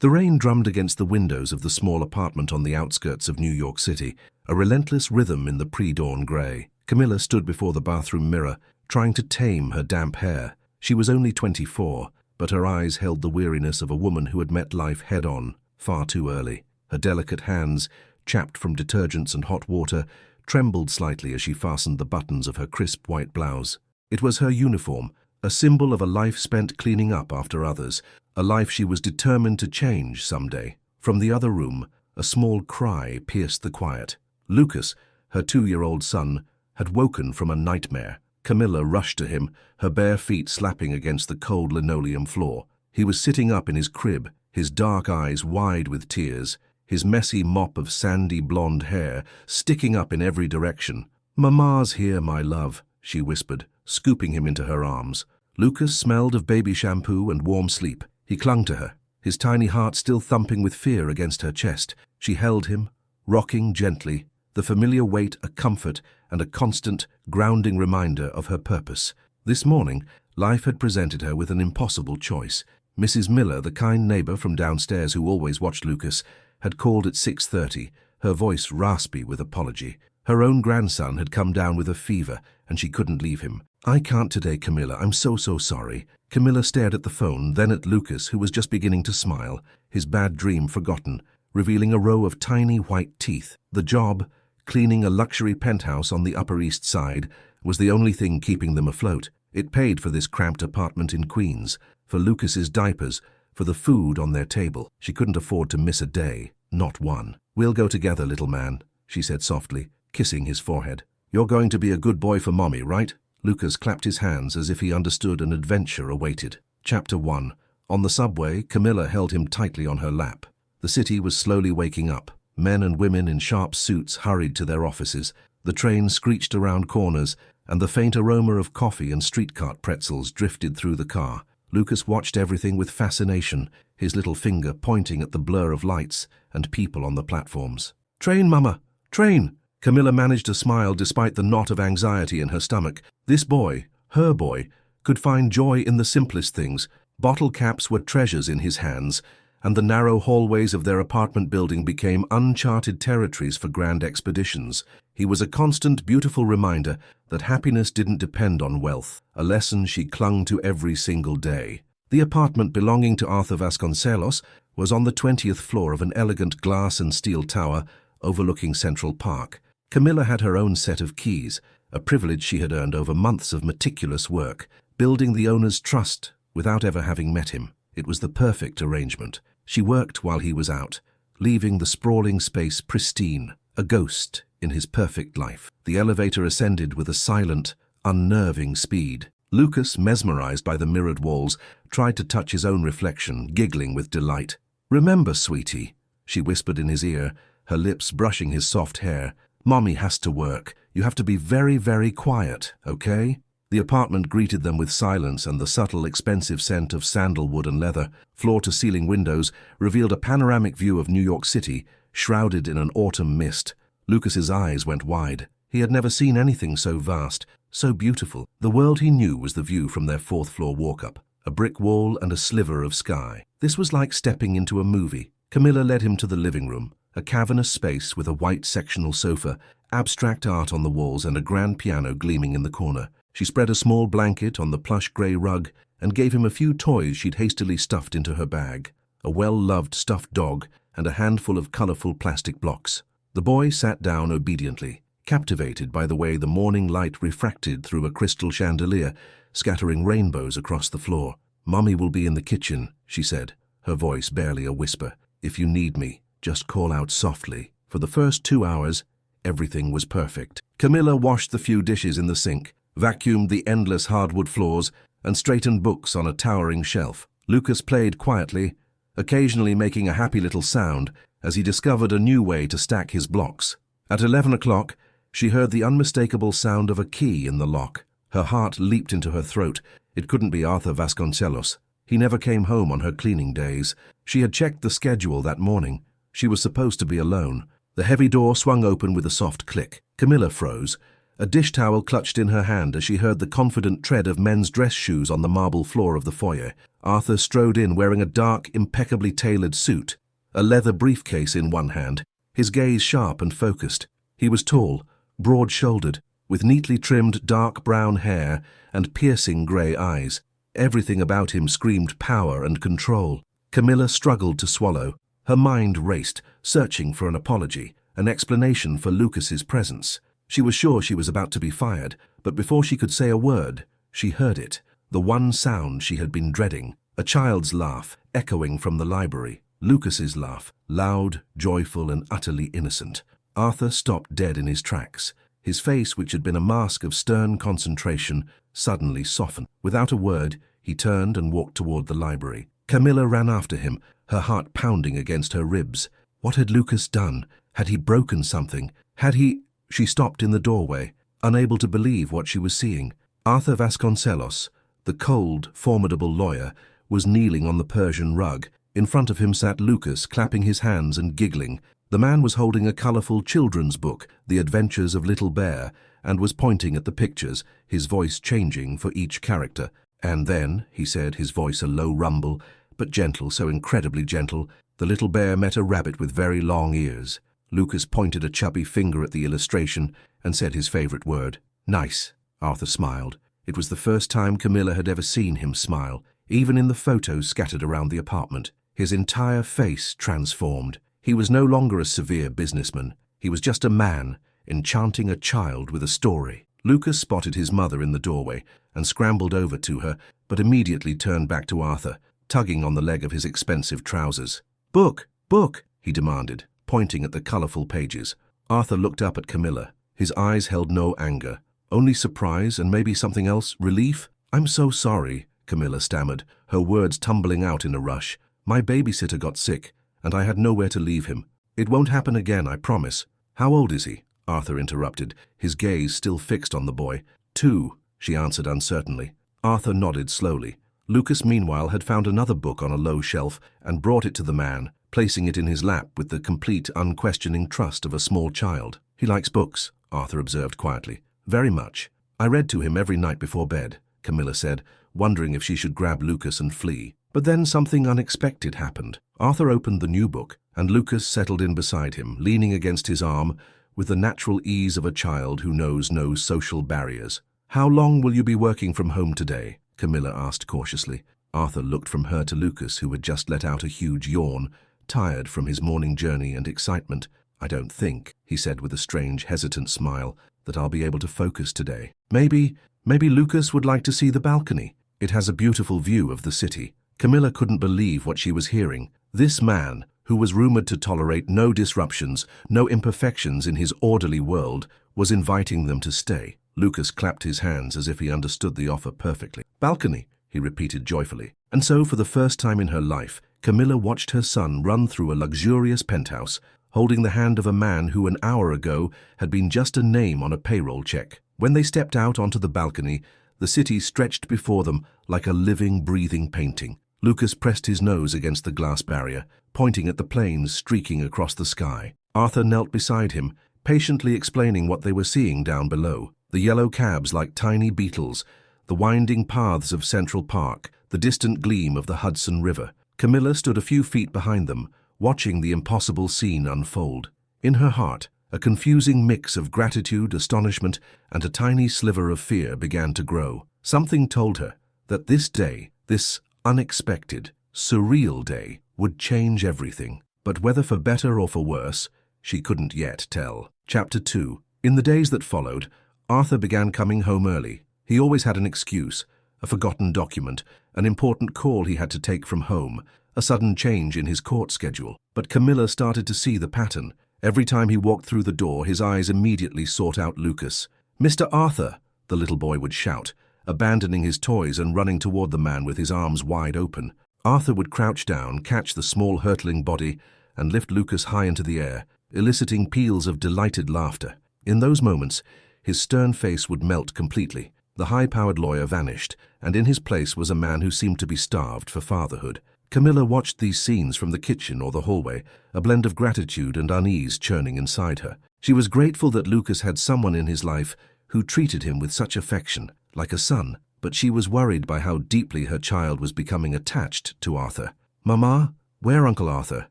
The rain drummed against the windows of the small apartment on the outskirts of New York City, a relentless rhythm in the pre-dawn grey. Camilla stood before the bathroom mirror, trying to tame her damp hair. She was only 24, but her eyes held the weariness of a woman who had met life head-on, far too early. Her delicate hands, chapped from detergents and hot water, trembled slightly as she fastened the buttons of her crisp white blouse. It was her uniform, a symbol of a life spent cleaning up after others, a life she was determined to change someday. From the other room, a small cry pierced the quiet. Lucas, her 2-year-old son, had woken from a nightmare. Camilla rushed to him, her bare feet slapping against the cold linoleum floor. He was sitting up in his crib, his dark eyes wide with tears, his messy mop of sandy blonde hair sticking up in every direction. "Mama's here, my love," she whispered, scooping him into her arms. Lucas smelled of baby shampoo and warm sleep. He clung to her, his tiny heart still thumping with fear against her chest. She held him, rocking gently, the familiar weight a comfort and a constant, grounding reminder of her purpose. This morning, life had presented her with an impossible choice. Mrs. Miller, the kind neighbor from downstairs who always watched Lucas, had called at 6:30, her voice raspy with apology. Her own grandson had come down with a fever, and she couldn't leave him. "I can't today, Camilla. I'm so sorry." Camilla stared at the phone, then at Lucas, who was just beginning to smile, his bad dream forgotten, revealing a row of tiny white teeth. The job, cleaning a luxury penthouse on the Upper East Side, was the only thing keeping them afloat. It paid for this cramped apartment in Queens, for Lucas's diapers, for the food on their table. She couldn't afford to miss a day, not one. "We'll go together, little man," she said softly, kissing his forehead. "You're going to be a good boy for Mommy, right?" Lucas clapped his hands as if he understood an adventure awaited. Chapter 1. On the subway, Camilla held him tightly on her lap. The city was slowly waking up. Men and women in sharp suits hurried to their offices. The train screeched around corners, and the faint aroma of coffee and street cart pretzels drifted through the car. Lucas watched everything with fascination, his little finger pointing at the blur of lights and people on the platforms. "Train, Mama! Train!" Camilla managed to smile despite the knot of anxiety in her stomach. This boy, her boy, could find joy in the simplest things. Bottle caps were treasures in his hands, and the narrow hallways of their apartment building became uncharted territories for grand expeditions. He was a constant, beautiful reminder that happiness didn't depend on wealth, a lesson she clung to every single day. The apartment belonging to Arthur Vasconcelos was on the 20th floor of an elegant glass and steel tower overlooking Central Park. Camilla had her own set of keys, a privilege she had earned over months of meticulous work, building the owner's trust without ever having met him. It was the perfect arrangement. She worked while he was out, leaving the sprawling space pristine, a ghost in his perfect life. The elevator ascended with a silent, unnerving speed. Lucas, mesmerized by the mirrored walls, tried to touch his own reflection, giggling with delight. "Remember, sweetie," she whispered in his ear, her lips brushing his soft hair, "Mommy has to work. You have to be very, very quiet, okay?" The apartment greeted them with silence, and the subtle, expensive scent of sandalwood and leather, floor-to-ceiling windows, revealed a panoramic view of New York City, shrouded in an autumn mist. Lucas's eyes went wide. He had never seen anything so vast, so beautiful. The world he knew was the view from their fourth-floor walk-up, a brick wall and a sliver of sky. This was like stepping into a movie. Camilla led him to the living room, a cavernous space with a white sectional sofa, abstract art on the walls, and a grand piano gleaming in the corner. She spread a small blanket on the plush grey rug and gave him a few toys she'd hastily stuffed into her bag, a well-loved stuffed dog and a handful of colourful plastic blocks. The boy sat down obediently, captivated by the way the morning light refracted through a crystal chandelier, scattering rainbows across the floor. "Mommy will be in the kitchen," she said, her voice barely a whisper. "If you need me, just call out softly." For the first 2 hours, everything was perfect. Camilla washed the few dishes in the sink, vacuumed the endless hardwood floors, and straightened books on a towering shelf. Lucas played quietly, occasionally making a happy little sound as he discovered a new way to stack his blocks. At 11 o'clock, she heard the unmistakable sound of a key in the lock. Her heart leaped into her throat. It couldn't be Arthur Vasconcelos. He never came home on her cleaning days. She had checked the schedule that morning. She was supposed to be alone. The heavy door swung open with a soft click. Camilla froze. a dish towel clutched in her hand as she heard the confident tread of men's dress shoes on the marble floor of the foyer. Arthur strode in wearing a dark, impeccably tailored suit, a leather briefcase in one hand, his gaze sharp and focused. He was tall, broad-shouldered, with neatly trimmed dark brown hair and piercing grey eyes. Everything about him screamed power and control. Camilla struggled to swallow. Her mind raced, searching for an apology, an explanation for Lucas's presence. She was sure she was about to be fired, but before she could say a word, she heard it, the one sound she had been dreading, a child's laugh echoing from the library. Lucas's laugh, loud, joyful, and utterly innocent. Arthur stopped dead in his tracks. His face, which had been a mask of stern concentration, suddenly softened. Without a word, he turned and walked toward the library. Camilla ran after him, her heart pounding against her ribs. What had Lucas done? Had he broken something? Had he... She stopped in the doorway, unable to believe what she was seeing. Arthur Vasconcelos, the cold, formidable lawyer, was kneeling on the Persian rug. In front of him sat Lucas, clapping his hands and giggling. The man was holding a colorful children's book, The Adventures of Little Bear, and was pointing at the pictures, his voice changing for each character. And then, he said, his voice a low rumble, but gentle, so incredibly gentle, the little bear met a rabbit with very long ears. Lucas pointed a chubby finger at the illustration and said his favorite word. Nice. Arthur smiled. It was the first time Camilla had ever seen him smile, even in the photos scattered around the apartment. His entire face transformed. He was no longer a severe businessman. He was just a man, enchanting a child with a story. Lucas spotted his mother in the doorway and scrambled over to her, but immediately turned back to Arthur, tugging on the leg of his expensive trousers. Book! Book! He demanded, pointing at the colorful pages. Arthur looked up at Camilla. His eyes held no anger, only surprise and maybe something else, relief. I'm so sorry, Camilla stammered, her words tumbling out in a rush. My babysitter got sick, and I had nowhere to leave him. It won't happen again, I promise. How old is he? Arthur interrupted, his gaze still fixed on the boy. 2, she answered uncertainly. Arthur nodded slowly. Lucas, meanwhile, had found another book on a low shelf and brought it to the man, placing it in his lap with the complete, unquestioning trust of a small child. He likes books, Arthur observed quietly. Very much. I read to him every night before bed, Camilla said, wondering if she should grab Lucas and flee. But then something unexpected happened. Arthur opened the new book, and Lucas settled in beside him, leaning against his arm, with the natural ease of a child who knows no social barriers. How long will you be working from home today? Camilla asked cautiously. Arthur looked from her to Lucas, who had just let out a huge yawn, tired from his morning journey and excitement. I don't think, he said with a strange, hesitant smile, that I'll be able to focus today. Maybe Lucas would like to see the balcony. It has a beautiful view of the city. Camilla couldn't believe what she was hearing. This man, who was rumored to tolerate no disruptions, no imperfections in his orderly world, was inviting them to stay. Lucas clapped his hands as if he understood the offer perfectly. Balcony, he repeated joyfully. And so, for the first time in her life, Camilla watched her son run through a luxurious penthouse, holding the hand of a man who an hour ago had been just a name on a payroll check. When they stepped out onto the balcony, the city stretched before them like a living, breathing painting. Lucas pressed his nose against the glass barrier, pointing at the planes streaking across the sky. Arthur knelt beside him, patiently explaining what they were seeing down below. The yellow cabs like tiny beetles, the winding paths of Central Park, the distant gleam of the Hudson River. Camilla stood a few feet behind them, watching the impossible scene unfold. In her heart, a confusing mix of gratitude, astonishment, and a tiny sliver of fear began to grow. Something told her that this day, this unexpected, surreal day, would change everything. But whether for better or for worse, she couldn't yet tell. Chapter 2. In the days that followed, Arthur began coming home early. He always had an excuse, a forgotten document, an important call he had to take from home, a sudden change in his court schedule. But Camilla started to see the pattern. Every time he walked through the door, his eyes immediately sought out Lucas. "Mr. Arthur," the little boy would shout, abandoning his toys and running toward the man with his arms wide open. Arthur would crouch down, catch the small hurtling body, and lift Lucas high into the air, eliciting peals of delighted laughter. In those moments, his stern face would melt completely. The high-powered lawyer vanished, and in his place was a man who seemed to be starved for fatherhood. Camilla watched these scenes from the kitchen or the hallway, a blend of gratitude and unease churning inside her. She was grateful that Lucas had someone in his life who treated him with such affection, like a son, but she was worried by how deeply her child was becoming attached to Arthur. "Mama, where Uncle Arthur?"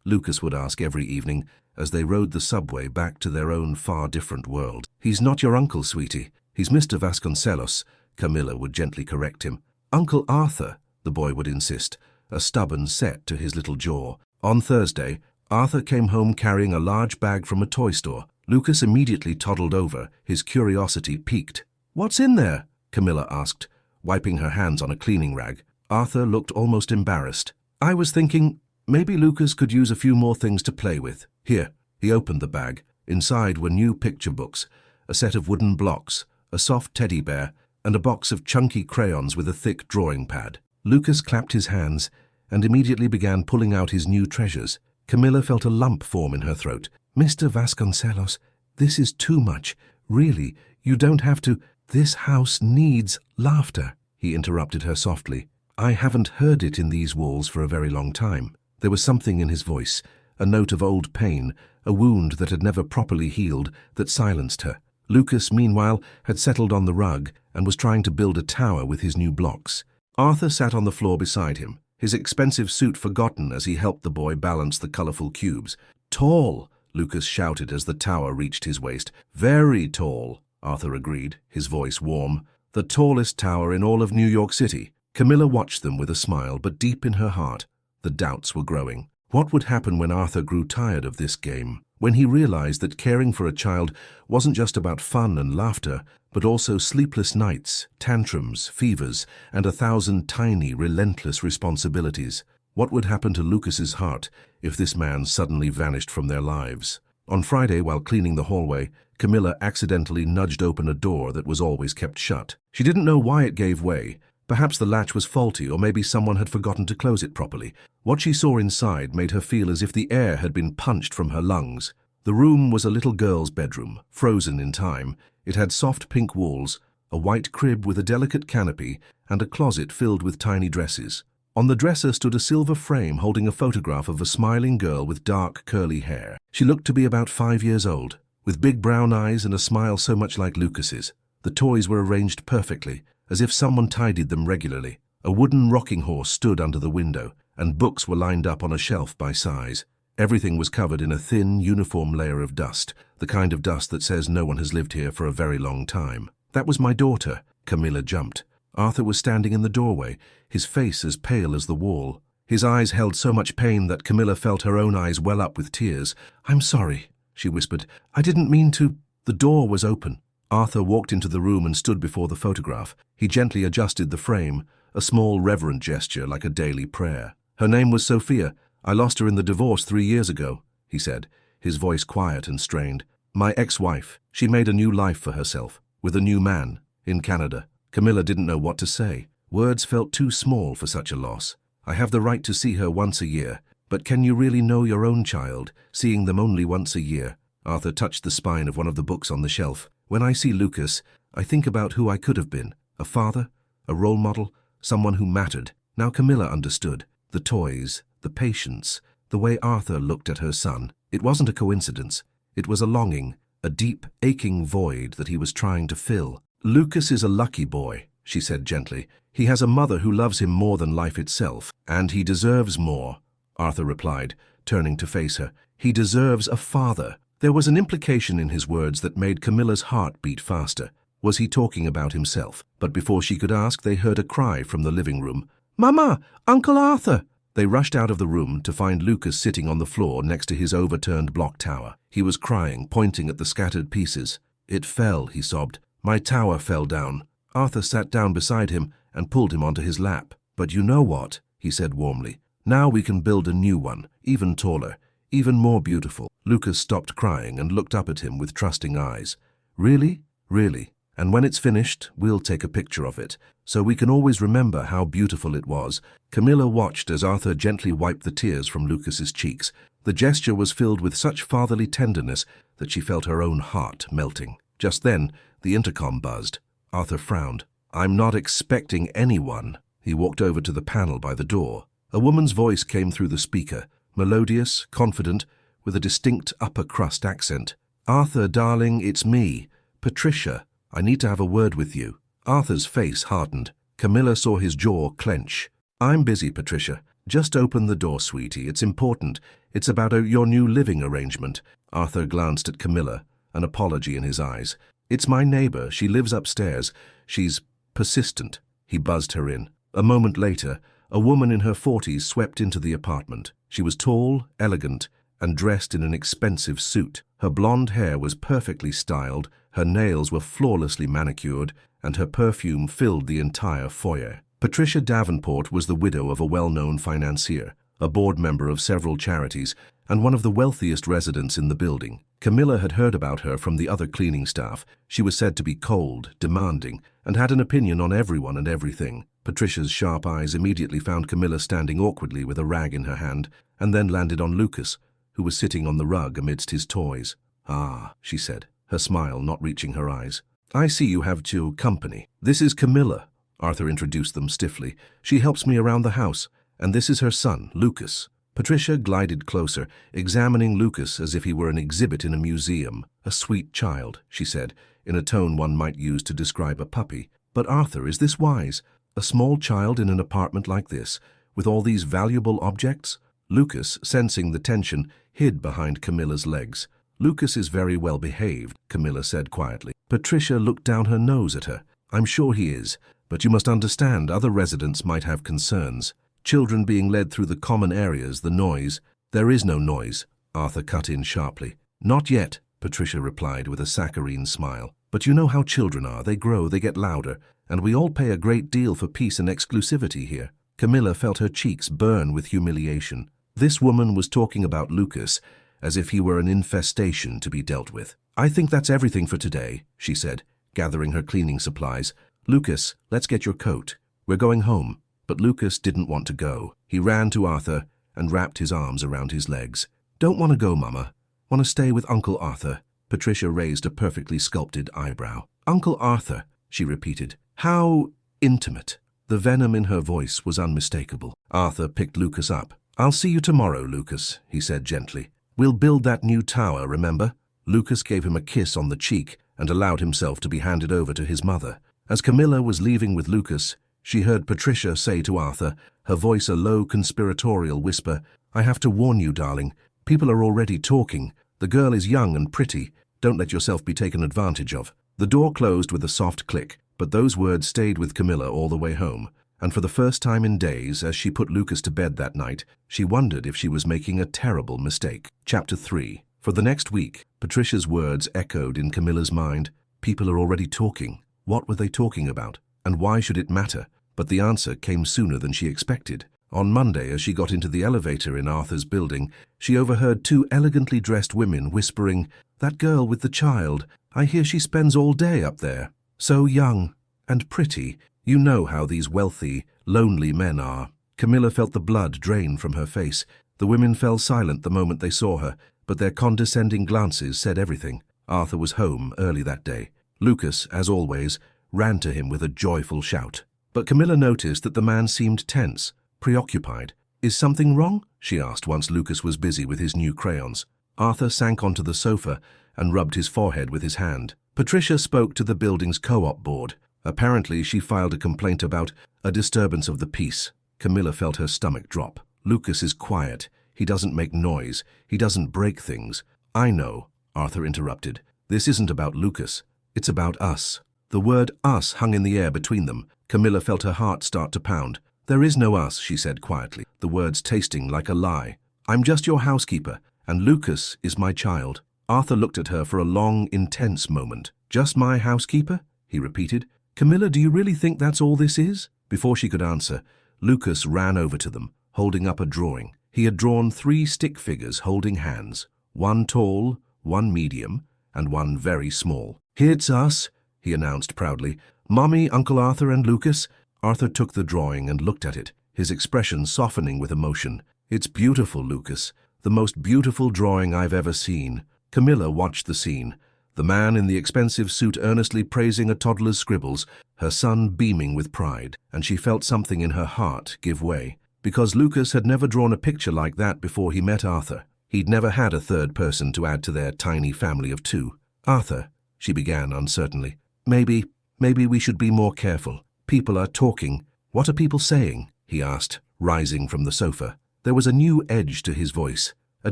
Lucas would ask every evening as they rode the subway back to their own far different world. "He's not your uncle, sweetie. He's Mr. Vasconcelos," Camilla would gently correct him. "Uncle Arthur," the boy would insist, a stubborn set to his little jaw. On Thursday, Arthur came home carrying a large bag from a toy store. Lucas immediately toddled over, his curiosity piqued. "What's in there?" Camilla asked, wiping her hands on a cleaning rag. Arthur looked almost embarrassed. "I was thinking maybe Lucas could use a few more things to play with. Here." He opened the bag. Inside were new picture books, a set of wooden blocks, a soft teddy bear, and a box of chunky crayons with a thick drawing pad. Lucas clapped his hands and immediately began pulling out his new treasures. Camilla felt a lump form in her throat. "Mr. Vasconcelos, this is too much. Really, you don't have to—" "This house needs laughter," he interrupted her softly. "I haven't heard it in these walls for a very long time." There was something in his voice, a note of old pain, a wound that had never properly healed, that silenced her. Lucas, meanwhile, had settled on the rug and was trying to build a tower with his new blocks. Arthur sat on the floor beside him, his expensive suit forgotten as he helped the boy balance the colorful cubes. "Tall," Lucas shouted as the tower reached his waist. "Very tall," Arthur agreed, his voice warm. "The tallest tower in all of New York City." Camilla watched them with a smile, but deep in her heart, the doubts were growing. What would happen when Arthur grew tired of this game? When he realized that caring for a child wasn't just about fun and laughter, but also sleepless nights, tantrums, fevers, and 1,000 tiny, relentless responsibilities? What would happen to Lucas's heart if this man suddenly vanished from their lives? On Friday, while cleaning the hallway, Camilla accidentally nudged open a door that was always kept shut. She didn't know why it gave way. Perhaps the latch was faulty, or maybe someone had forgotten to close it properly. What she saw inside made her feel as if the air had been punched from her lungs. The room was a little girl's bedroom, frozen in time. It had soft pink walls, a white crib with a delicate canopy, and a closet filled with tiny dresses. On the dresser stood a silver frame holding a photograph of a smiling girl with dark, curly hair. She looked to be about 5 years old, with big brown eyes and a smile so much like Lucas's. The toys were arranged perfectly, as if someone tidied them regularly. A wooden rocking horse stood under the window, and books were lined up on a shelf by size. Everything was covered in a thin, uniform layer of dust, the kind of dust that says no one has lived here for a very long time. "That was my daughter." Camilla jumped. Arthur was standing in the doorway, his face as pale as the wall. His eyes held so much pain that Camilla felt her own eyes well up with tears. "I'm sorry," she whispered. "I didn't mean to—" The door was open. Arthur walked into the room and stood before the photograph. He gently adjusted the frame, a small reverent gesture like a daily prayer. "Her name was Sophia. I lost her in the divorce 3 years ago," he said, his voice quiet and strained. "My ex-wife. She made a new life for herself, with a new man, in Canada." Camilla didn't know what to say. Words felt too small for such a loss. "I have the right to see her once a year, but can you really know your own child, seeing them only once a year?" Arthur touched the spine of one of the books on the shelf. "When I see Lucas, I think about who I could have been. A father, a role model, someone who mattered." Now Camilla understood. The toys, the patience, the way Arthur looked at her son. It wasn't a coincidence. It was a longing, a deep, aching void that he was trying to fill. "Lucas is a lucky boy," she said gently. "He has a mother who loves him more than life itself, and he deserves more," Arthur replied, turning to face her. "He deserves a father." There was an implication in his words that made Camilla's heart beat faster. Was he talking about himself? But before she could ask, they heard a cry from the living room. "Mama! Uncle Arthur!" They rushed out of the room to find Lucas sitting on the floor next to his overturned block tower. He was crying, pointing at the scattered pieces. "It fell," he sobbed. "My tower fell down." Arthur sat down beside him and pulled him onto his lap. "But you know what?" he said warmly. "Now we can build a new one, even taller, even more beautiful." Lucas stopped crying and looked up at him with trusting eyes. "Really? Really? And when it's finished, we'll take a picture of it, so we can always remember how beautiful it was." Camilla watched as Arthur gently wiped the tears from Lucas's cheeks. The gesture was filled with such fatherly tenderness that she felt her own heart melting. Just then, the intercom buzzed. Arthur frowned. "I'm not expecting anyone." He walked over to the panel by the door. A woman's voice came through the speaker, melodious, confident, with a distinct upper-crust accent. "Arthur, darling, it's me, Patricia." I need to have a word with you." Arthur's face hardened. Camilla saw his jaw clench. "I'm busy, Patricia. Just open the door, sweetie. It's important. It's about your new living arrangement." Arthur glanced at Camilla, an apology in his eyes. "It's my neighbor. She lives upstairs. She's persistent." He buzzed her in. A moment later, a woman in her 40s swept into the apartment. She was tall, elegant, and dressed in an expensive suit. Her blonde hair was perfectly styled, her nails were flawlessly manicured, and her perfume filled the entire foyer. Patricia Davenport was the widow of a well-known financier, a board member of several charities, and one of the wealthiest residents in the building. Camilla had heard about her from the other cleaning staff. She was said to be cold, demanding, and had an opinion on everyone and everything. Patricia's sharp eyes immediately found Camilla standing awkwardly with a rag in her hand, and then landed on Lucas, who was sitting on the rug amidst his toys. "Ah," she said, her smile not reaching her eyes. "I see you have two company. This is Camilla." Arthur introduced them stiffly. "She helps me around the house, and this is her son, Lucas." Patricia glided closer, examining Lucas as if he were an exhibit in a museum. "A sweet child," she said, in a tone one might use to describe a puppy. "But Arthur, is this wise? A small child in an apartment like this, with all these valuable objects?" Lucas, sensing the tension, hid behind Camilla's legs. "Lucas is very well behaved," Camilla said quietly. Patricia looked down her nose at her. "I'm sure he is, but you must understand other residents might have concerns. Children being led through the common areas, the noise—" "There is no noise," Arthur cut in sharply. "Not yet," Patricia replied with a saccharine smile. "But you know how children are. They grow, they get louder, and we all pay a great deal for peace and exclusivity here." Camilla felt her cheeks burn with humiliation. This woman was talking about Lucas as if he were an infestation to be dealt with. "I think that's everything for today," she said, gathering her cleaning supplies. "Lucas, let's get your coat. We're going home." But Lucas didn't want to go. He ran to Arthur and wrapped his arms around his legs. "Don't want to go, Mama. Want to stay with Uncle Arthur." Patricia raised a perfectly sculpted eyebrow. "Uncle Arthur," she repeated. "How intimate." The venom in her voice was unmistakable. Arthur picked Lucas up. "I'll see you tomorrow, Lucas," he said gently. "We'll build that new tower, remember?" Lucas gave him a kiss on the cheek and allowed himself to be handed over to his mother. As Camilla was leaving with Lucas, she heard Patricia say to Arthur, her voice a low conspiratorial whisper, "I have to warn you, darling. People are already talking. The girl is young and pretty. Don't let yourself be taken advantage of." The door closed with a soft click, but those words stayed with Camilla all the way home. And for the first time in days, as she put Lucas to bed that night, she wondered if she was making a terrible mistake. Chapter 3. For the next week, Patricia's words echoed in Camilla's mind. People are already talking. What were they talking about? And why should it matter? But the answer came sooner than she expected. On Monday, as she got into the elevator in Arthur's building, she overheard two elegantly dressed women whispering, "That girl with the child, I hear she spends all day up there. So young and pretty. You know how these wealthy, lonely men are." Camilla felt the blood drain from her face. The women fell silent the moment they saw her, but their condescending glances said everything. Arthur was home early that day. Lucas, as always, ran to him with a joyful shout. But Camilla noticed that the man seemed tense, preoccupied. "Is something wrong?" she asked once Lucas was busy with his new crayons. Arthur sank onto the sofa and rubbed his forehead with his hand. Patricia spoke to the building's co-op board. Apparently, she filed a complaint about a disturbance of the peace. Camilla felt her stomach drop. "Lucas is quiet. He doesn't make noise. He doesn't break things." "I know," Arthur interrupted. "This isn't about Lucas. It's about us." The word us hung in the air between them. Camilla felt her heart start to pound. "There is no us," she said quietly, the words tasting like a lie. "I'm just your housekeeper, and Lucas is my child." Arthur looked at her for a long, intense moment. "Just my housekeeper?" he repeated. "Camilla, do you really think that's all this is?" Before she could answer, Lucas ran over to them, holding up a drawing. He had drawn 3 stick figures holding hands, one tall, one medium, and one very small. "It's us," he announced proudly. "Mommy, Uncle Arthur, and Lucas." Arthur took the drawing and looked at it, his expression softening with emotion. "It's beautiful, Lucas. The most beautiful drawing I've ever seen." Camilla watched the scene. The man in the expensive suit earnestly praising a toddler's scribbles, her son beaming with pride, and she felt something in her heart give way. Because Lucas had never drawn a picture like that before he met Arthur. He'd never had a third person to add to their tiny family of 2. "Arthur," she began uncertainly. Maybe we should be more careful. People are talking. What are people saying? He asked, rising from the sofa. There was a new edge to his voice, a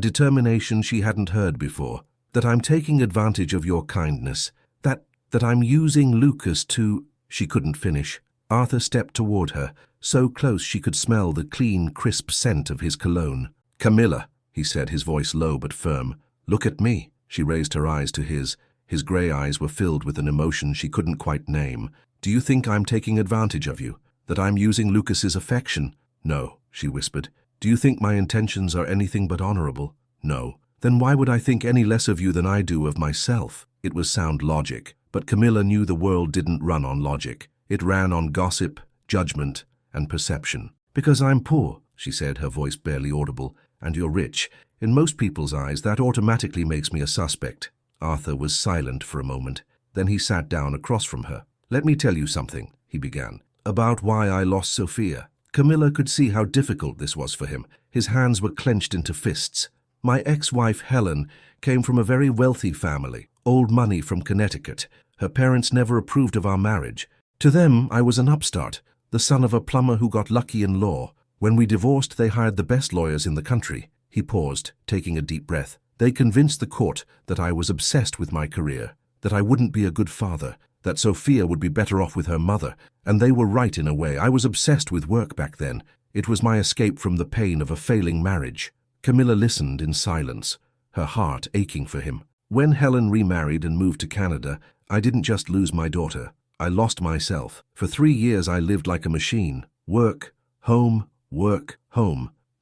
determination she hadn't heard before. That I'm taking advantage of your kindness. That I'm using Lucas to... She couldn't finish. Arthur stepped toward her, so close she could smell the clean, crisp scent of his cologne. Camilla, he said, his voice low but firm. Look at me. She raised her eyes to his. His grey eyes were filled with an emotion she couldn't quite name. Do you think I'm taking advantage of you? That I'm using Lucas's affection? No, she whispered. Do you think my intentions are anything but honorable? No. Then why would I think any less of you than I do of myself? It was sound logic, but Camilla knew the world didn't run on logic. It ran on gossip, judgment, and perception. Because I'm poor, she said, her voice barely audible, and you're rich. In most people's eyes, that automatically makes me a suspect. Arthur was silent for a moment. Then he sat down across from her. Let me tell you something, he began, about why I lost Sophia. Camilla could see how difficult this was for him. His hands were clenched into fists. My ex-wife, Helen, came from a very wealthy family, old money from Connecticut. Her parents never approved of our marriage. To them, I was an upstart, the son of a plumber who got lucky in law. When we divorced, they hired the best lawyers in the country. He paused, taking a deep breath. They convinced the court that I was obsessed with my career, that I wouldn't be a good father, that Sophia would be better off with her mother, and they were right in a way. I was obsessed with work back then. It was my escape from the pain of a failing marriage. Camilla listened in silence, her heart aching for him. When Helen remarried and moved to Canada, I didn't just lose my daughter. I lost myself. For 3 years I lived like a machine. Work, home,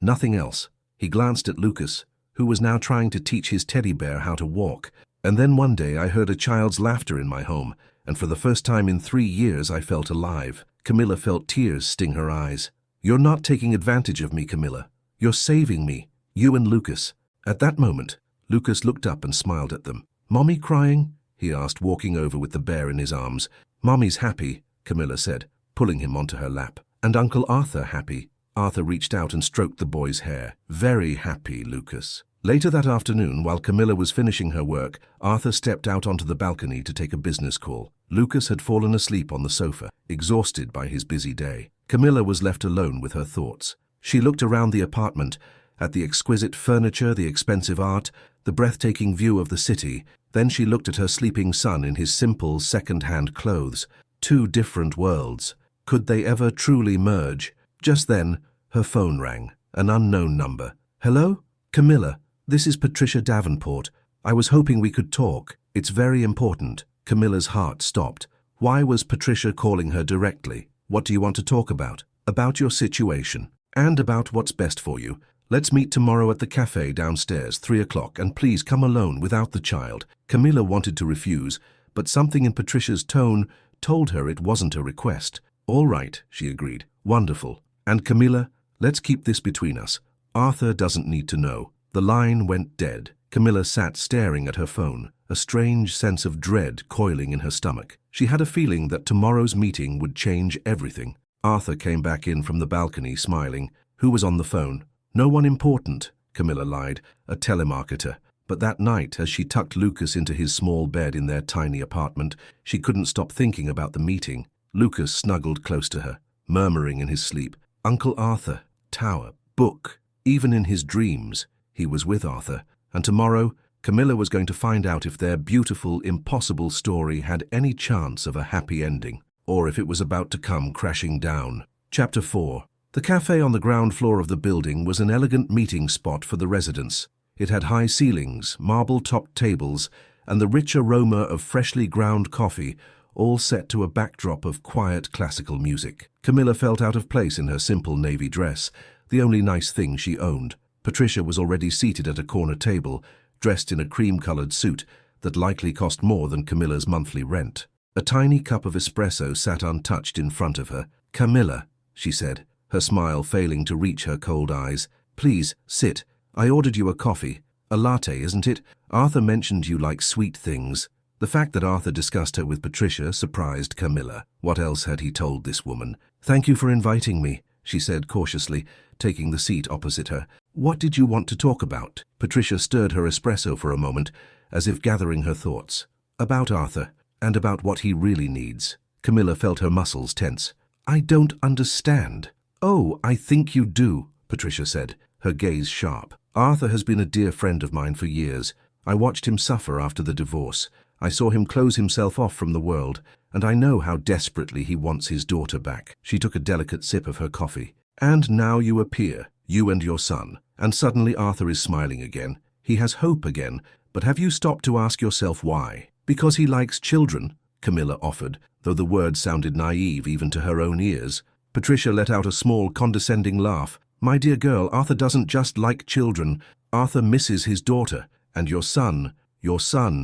nothing else. He glanced at Lucas, who was now trying to teach his teddy bear how to walk. And then one day I heard a child's laughter in my home, and for the first time in 3 years I felt alive. Camilla felt tears sting her eyes. You're not taking advantage of me, Camilla. You're saving me, you and Lucas. At that moment, Lucas looked up and smiled at them. Mommy crying? He asked, walking over with the bear in his arms. Mommy's happy, Camilla said, pulling him onto her lap. And Uncle Arthur happy. Arthur reached out and stroked the boy's hair. Very happy, Lucas. Later that afternoon, while Camilla was finishing her work, Arthur stepped out onto the balcony to take a business call. Lucas had fallen asleep on the sofa, exhausted by his busy day. Camilla was left alone with her thoughts. She looked around the apartment, at the exquisite furniture, the expensive art, the breathtaking view of the city. Then she looked at her sleeping son in his simple, second-hand clothes. 2 different worlds. Could they ever truly merge? Just then, her phone rang. An unknown number. Hello? Camilla, this is Patricia Davenport. I was hoping we could talk. It's very important. Camilla's heart stopped. Why was Patricia calling her directly? What do you want to talk about? About your situation. And about what's best for you. Let's meet tomorrow at the cafe downstairs, 3 o'clock, and please come alone without the child. Camilla wanted to refuse, but something in Patricia's tone told her it wasn't a request. All right, she agreed. Wonderful. And Camilla, let's keep this between us. Arthur doesn't need to know. The line went dead. Camilla sat staring at her phone, a strange sense of dread coiling in her stomach. She had a feeling that tomorrow's meeting would change everything. Arthur came back in from the balcony, smiling. Who was on the phone? No one important, Camilla lied, a telemarketer. But that night, as she tucked Lucas into his small bed in their tiny apartment, she couldn't stop thinking about the meeting. Lucas snuggled close to her, murmuring in his sleep, Uncle Arthur, tower, book. Even in his dreams, he was with Arthur. And tomorrow, Camilla was going to find out if their beautiful, impossible story had any chance of a happy ending, or if it was about to come crashing down. Chapter 4. The cafe on the ground floor of the building was an elegant meeting spot for the residents. It had high ceilings, marble-topped tables, and the rich aroma of freshly ground coffee, all set to a backdrop of quiet classical music. Camilla felt out of place in her simple navy dress, the only nice thing she owned. Patricia was already seated at a corner table, dressed in a cream-colored suit that likely cost more than Camilla's monthly rent. A tiny cup of espresso sat untouched in front of her. Camilla, she said, her smile failing to reach her cold eyes. Please, sit. I ordered you a coffee. A latte, isn't it? Arthur mentioned you like sweet things. The fact that Arthur discussed her with Patricia surprised Camilla. What else had he told this woman? Thank you for inviting me, she said cautiously, taking the seat opposite her. What did you want to talk about? Patricia stirred her espresso for a moment, as if gathering her thoughts. About Arthur. and about what he really needs. Camilla felt her muscles tense. I don't understand. Oh, I think you do, Patricia said, her gaze sharp. Arthur has been a dear friend of mine for years. I watched him suffer after the divorce. I saw him close himself off from the world, and I know how desperately he wants his daughter back. She took a delicate sip of her coffee. And now you appear, you and your son. And suddenly Arthur is smiling again. He has hope again. But have you stopped to ask yourself why? Because he likes children, Camilla offered, though the words sounded naive even to her own ears. Patricia let out a small, condescending laugh. My dear girl, Arthur doesn't just like children. Arthur misses his daughter. And your son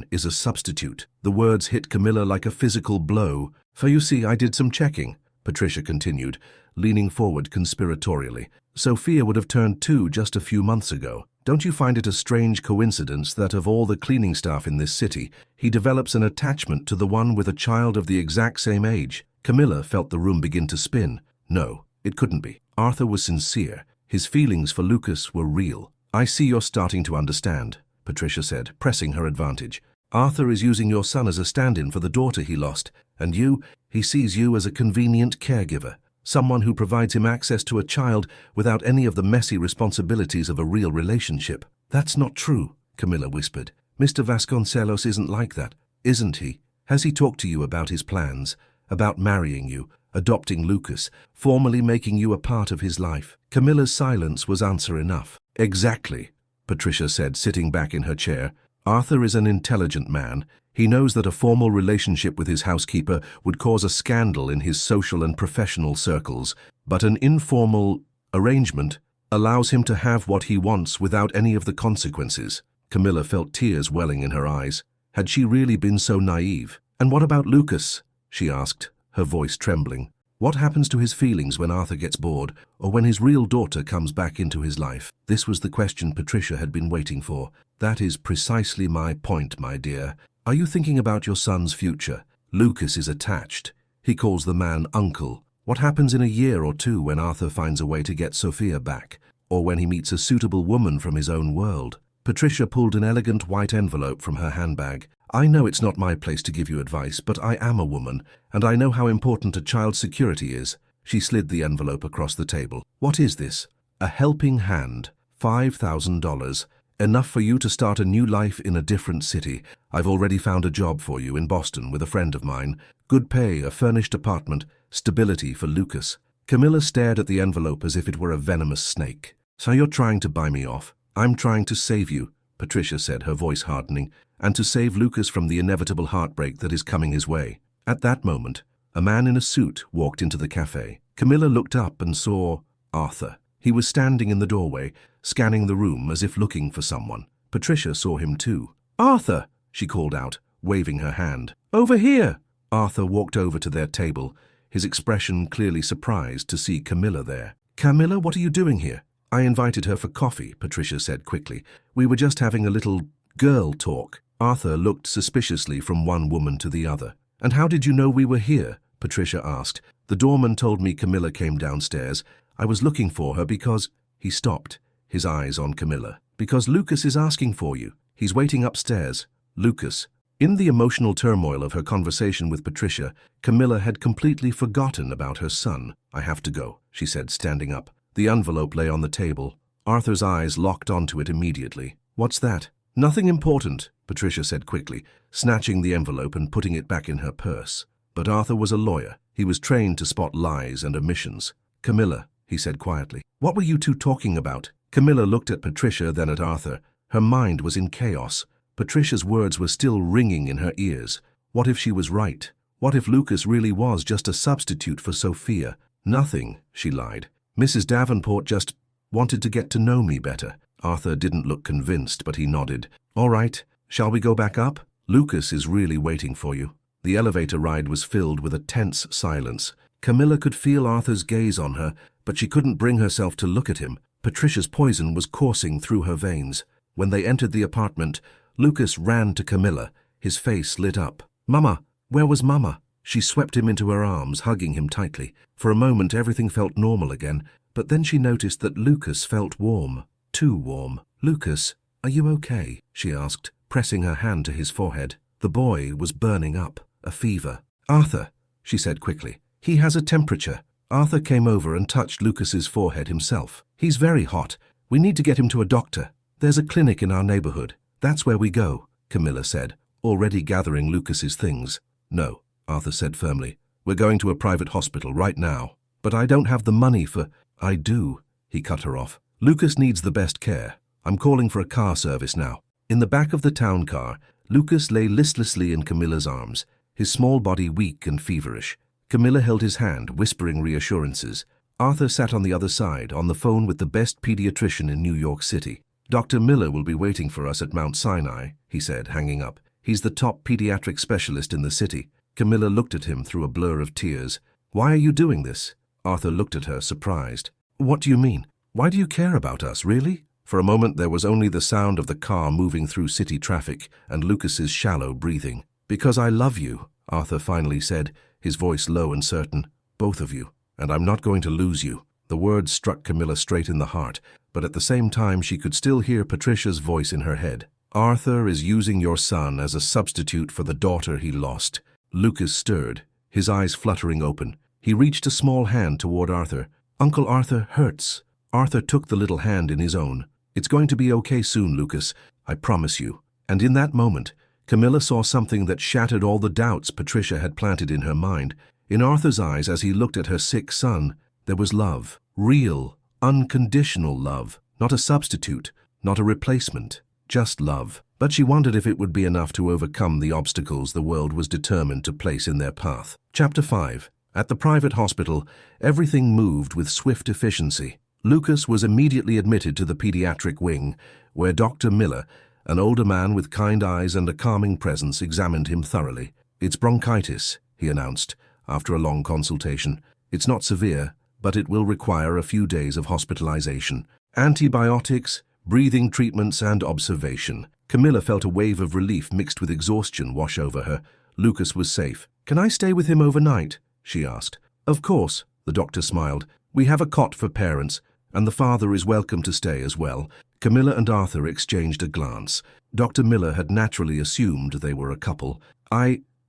is a substitute. The words hit Camilla like a physical blow. For you see, I did some checking, Patricia continued, leaning forward conspiratorially. Sophia would have turned 2 just a few months ago. Don't you find it a strange coincidence that of all the cleaning staff in this city, he develops an attachment to the one with a child of the exact same age? Camilla felt the room begin to spin. No, it couldn't be. Arthur was sincere. His feelings for Lucas were real. I see you're starting to understand, Patricia said, pressing her advantage. Arthur is using your son as a stand-in for the daughter he lost, and he sees you as a convenient caregiver, someone who provides him access to a child without any of the messy responsibilities of a real relationship. That's not true, Camilla whispered. Mr. Vasconcelos isn't like that, isn't he? Has he talked to you about his plans, about marrying you, adopting Lucas, formally making you a part of his life? Camilla's silence was answer enough. Exactly, Patricia said, sitting back in her chair. Arthur is an intelligent man. He knows that a formal relationship with his housekeeper would cause a scandal in his social and professional circles, but an informal arrangement allows him to have what he wants without any of the consequences. Camilla felt tears welling in her eyes. Had she really been so naive? And what about Lucas? She asked, her voice trembling. What happens to his feelings when Arthur gets bored, or when his real daughter comes back into his life? This was the question Patricia had been waiting for. That is precisely my point, my dear. Are you thinking about your son's future? Lucas is attached. He calls the man uncle. What happens in a year or two when Arthur finds a way to get Sophia back? Or when he meets a suitable woman from his own world? Patricia pulled an elegant white envelope from her handbag. I know it's not my place to give you advice, but I am a woman, and I know how important a child's security is. She slid the envelope across the table. What is this? A helping hand. $5,000. Enough for you to start a new life in a different city. I've already found a job for you in Boston with a friend of mine. Good pay, a furnished apartment, stability for Lucas. Camilla stared at the envelope as if it were a venomous snake. So you're trying to buy me off? I'm trying to save you, Patricia said, her voice hardening, and to save Lucas from the inevitable heartbreak that is coming his way. At that moment, a man in a suit walked into the cafe. Camilla looked up and saw Arthur. He was standing in the doorway, scanning the room as if looking for someone. Patricia saw him too. Arthur, she called out, waving her hand. Over here! Arthur walked over to their table, his expression clearly surprised to see Camilla there. Camilla, what are you doing here? I invited her for coffee, Patricia said quickly. We were just having a little girl talk. Arthur looked suspiciously from one woman to the other. And how did you know we were here? Patricia asked. The doorman told me Camilla came downstairs. I was looking for her because... He stopped, his eyes on Camilla. Because Lucas is asking for you. He's waiting upstairs. Lucas. In the emotional turmoil of her conversation with Patricia, Camilla had completely forgotten about her son. I have to go, she said, standing up. The envelope lay on the table. Arthur's eyes locked onto it immediately. What's that? Nothing important, Patricia said quickly, snatching the envelope and putting it back in her purse. But Arthur was a lawyer. He was trained to spot lies and omissions. Camilla, he said quietly. What were you two talking about? Camilla looked at Patricia, then at Arthur. Her mind was in chaos. Patricia's words were still ringing in her ears. What if she was right? What if Lucas really was just a substitute for Sophia? Nothing, she lied. Mrs. Davenport just wanted to get to know me better. Arthur didn't look convinced, but he nodded. All right, shall we go back up? Lucas is really waiting for you. The elevator ride was filled with a tense silence. Camilla could feel Arthur's gaze on her, but she couldn't bring herself to look at him. Patricia's poison was coursing through her veins. When they entered the apartment, Lucas ran to Camilla, his face lit up. Mama, where was Mama? She swept him into her arms, hugging him tightly. For a moment, everything felt normal again, but then she noticed that Lucas felt warm. Too warm. Lucas, are you okay? She asked, pressing her hand to his forehead. The boy was burning up. A fever. Arthur, she said quickly. He has a temperature. Arthur came over and touched Lucas's forehead himself. He's very hot. We need to get him to a doctor. There's a clinic in our neighborhood. That's where we go, Camilla said, already gathering Lucas's things. No, Arthur said firmly. We're going to a private hospital right now. But I don't have the money for… I do, he cut her off. Lucas needs the best care. I'm calling for a car service now. In the back of the town car, Lucas lay listlessly in Camilla's arms, his small body weak and feverish. Camilla held his hand, whispering reassurances. Arthur sat on the other side, on the phone with the best pediatrician in New York City. Dr. Miller will be waiting for us at Mount Sinai, he said, hanging up. He's the top pediatric specialist in the city. Camilla looked at him through a blur of tears. Why are you doing this? Arthur looked at her, surprised. What do you mean? Why do you care about us, really? For a moment there was only the sound of the car moving through city traffic and Lucas's shallow breathing. Because I love you, Arthur finally said, his voice low and certain. Both of you. And I'm not going to lose you. The words struck Camilla straight in the heart, but at the same time she could still hear Patricia's voice in her head. Arthur is using your son as a substitute for the daughter he lost. Lucas stirred, his eyes fluttering open. He reached a small hand toward Arthur. Uncle Arthur hurts. Arthur took the little hand in his own. It's going to be okay soon, Lucas. I promise you. And in that moment, Camilla saw something that shattered all the doubts Patricia had planted in her mind. In Arthur's eyes, as he looked at her sick son, there was love. Real, unconditional love. Not a substitute, not a replacement. Just love. But she wondered if it would be enough to overcome the obstacles the world was determined to place in their path. Chapter 5. At the private hospital, everything moved with swift efficiency. Lucas was immediately admitted to the pediatric wing, where Dr. Miller, an older man with kind eyes and a calming presence, examined him thoroughly. It's bronchitis, he announced, after a long consultation. It's not severe, but it will require a few days of hospitalization. Antibiotics, breathing treatments, and observation. Camilla felt a wave of relief mixed with exhaustion wash over her. Lucas was safe. Can I stay with him overnight? She asked. Of course, the doctor smiled. We have a cot for parents, and the father is welcome to stay as well. Camilla and Arthur exchanged a glance. Dr. Miller had naturally assumed they were a couple.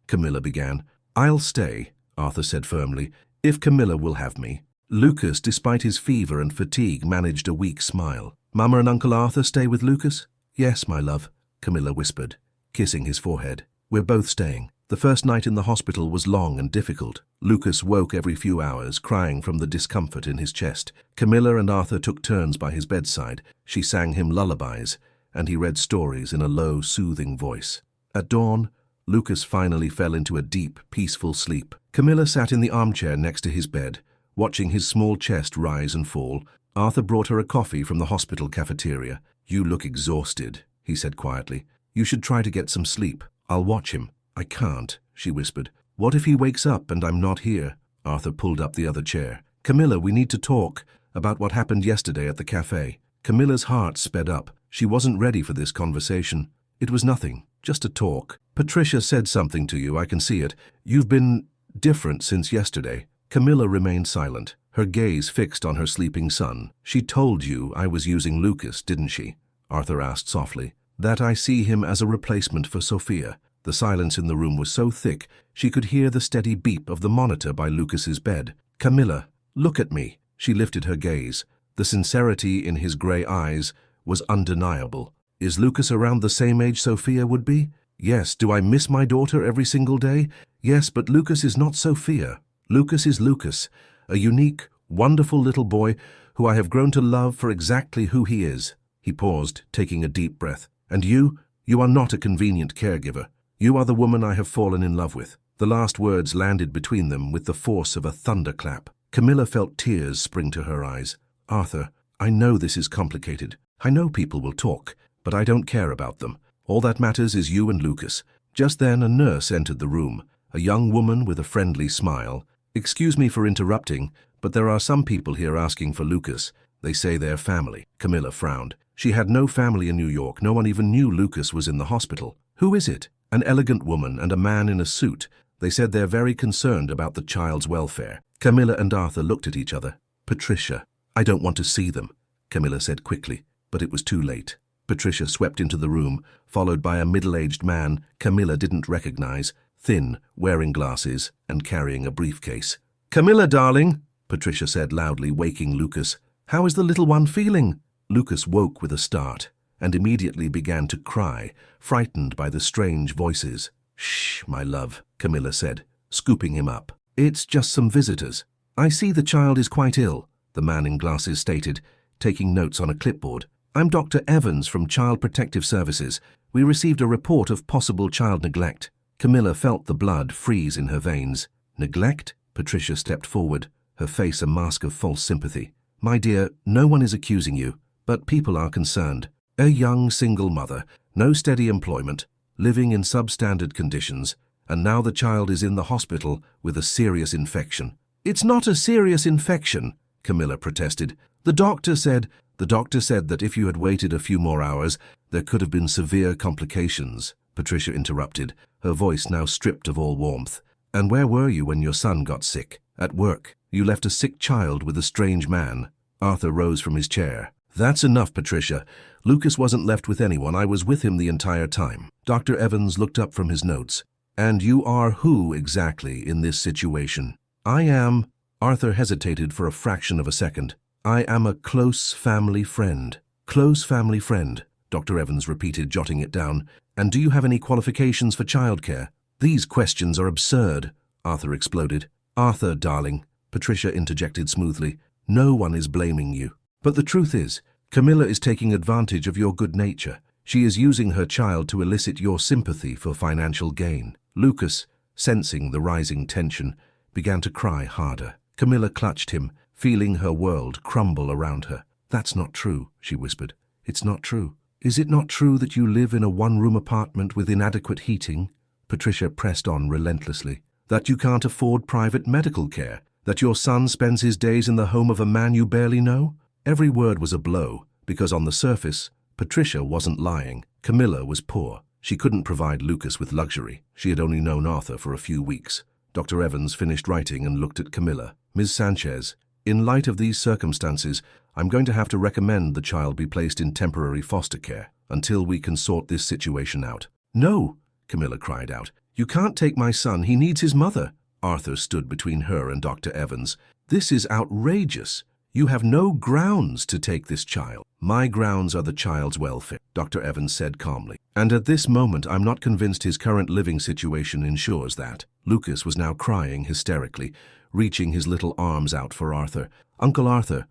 Camilla began. I'll stay, Arthur said firmly, if Camilla will have me. Lucas, despite his fever and fatigue, managed a weak smile. Mama and Uncle Arthur stay with Lucas? Yes, my love, Camilla whispered, kissing his forehead. We're both staying. The first night in the hospital was long and difficult. Lucas woke every few hours, crying from the discomfort in his chest. Camilla and Arthur took turns by his bedside. She sang him lullabies, and he read stories in a low, soothing voice. At dawn, Lucas finally fell into a deep, peaceful sleep. Camilla sat in the armchair next to his bed, watching his small chest rise and fall. Arthur brought her a coffee from the hospital cafeteria. You look exhausted, he said quietly. You should try to get some sleep. I'll watch him. I can't, she whispered. What if he wakes up and I'm not here? Arthur pulled up the other chair. Camilla, we need to talk about what happened yesterday at the cafe. Camilla's heart sped up. She wasn't ready for this conversation. It was nothing, just a talk. Patricia said something to you, I can see it. You've been different since yesterday. Camilla remained silent, her gaze fixed on her sleeping son. She told you I was using Lucas, didn't she? Arthur asked softly. That I see him as a replacement for Sophia. The silence in the room was so thick she could hear the steady beep of the monitor by Lucas's bed. Camilla, look at me. She lifted her gaze. The sincerity in his grey eyes was undeniable. Is Lucas around the same age Sophia would be? Yes. Do I miss my daughter every single day? Yes, but Lucas is not Sophia. Lucas is Lucas, a unique, wonderful little boy who I have grown to love for exactly who he is. He paused, taking a deep breath. And you are not a convenient caregiver. You are the woman I have fallen in love with. The last words landed between them with the force of a thunderclap. Camilla felt tears spring to her eyes. Arthur, I know this is complicated. I know people will talk, but I don't care about them. All that matters is you and Lucas. Just then a nurse entered the room, a young woman with a friendly smile. Excuse me for interrupting, but there are some people here asking for Lucas. They say they're family. Camilla frowned. She had no family in New York. No one even knew Lucas was in the hospital. Who is it? An elegant woman and a man in a suit. They said they're very concerned about the child's welfare. Camilla and Arthur looked at each other. Patricia, I don't want to see them, Camilla said quickly, but it was too late. Patricia swept into the room, followed by a middle-aged man Camilla didn't recognize, thin, wearing glasses, and carrying a briefcase. "Camilla, darling," Patricia said loudly, waking Lucas. "How is the little one feeling?" Lucas woke with a start and immediately began to cry, frightened by the strange voices. "Shh, my love," Camilla said, scooping him up. "It's just some visitors." "I see the child is quite ill," the man in glasses stated, taking notes on a clipboard. "I'm Dr. Evans from Child Protective Services. We received a report of possible child neglect." Camilla felt the blood freeze in her veins. "Neglect?" Patricia stepped forward, her face a mask of false sympathy. "My dear, no one is accusing you, but people are concerned. A young single mother, no steady employment, living in substandard conditions, and now the child is in the hospital with a serious infection." "It's not a serious infection," Camilla protested. The doctor said that if you had waited a few more hours, there could have been severe complications," Patricia interrupted, her voice now stripped of all warmth. "And where were you when your son got sick?" "At work. You left a sick child with a strange man." Arthur rose from his chair. "That's enough, Patricia. Lucas wasn't left with anyone. I was with him the entire time." Dr. Evans looked up from his notes. "And you are who exactly in this situation?" "I am—" Arthur hesitated for a fraction of a second. "I am a close family friend." "Close family friend," Dr. Evans repeated, jotting it down. "And do you have any qualifications for childcare?" "These questions are absurd," Arthur exploded. "Arthur, darling," Patricia interjected smoothly, "no one is blaming you. But the truth is, Camilla is taking advantage of your good nature. She is using her child to elicit your sympathy for financial gain." Lucas, sensing the rising tension, began to cry harder. Camilla clutched him, feeling her world crumble around her. "That's not true," she whispered. "It's not true. Is it not true that you live in a one-room apartment with inadequate heating?" Patricia pressed on relentlessly. "That you can't afford private medical care? That your son spends his days in the home of a man you barely know?" Every word was a blow, because on the surface, Patricia wasn't lying. Camilla was poor. She couldn't provide Lucas with luxury. She had only known Arthur for a few weeks. Dr. Evans finished writing and looked at Camilla. "Ms. Sanchez, in light of these circumstances, I'm going to have to recommend the child be placed in temporary foster care until we can sort this situation out." "No," Camilla cried out. "You can't take my son. He needs his mother." Arthur stood between her and Dr. Evans. "This is outrageous. You have no grounds to take this child." "My grounds are the child's welfare," Dr. Evans said calmly. "And at this moment, I'm not convinced his current living situation ensures that." Lucas was now crying hysterically, reaching his little arms out for Arthur. Uncle Arthur,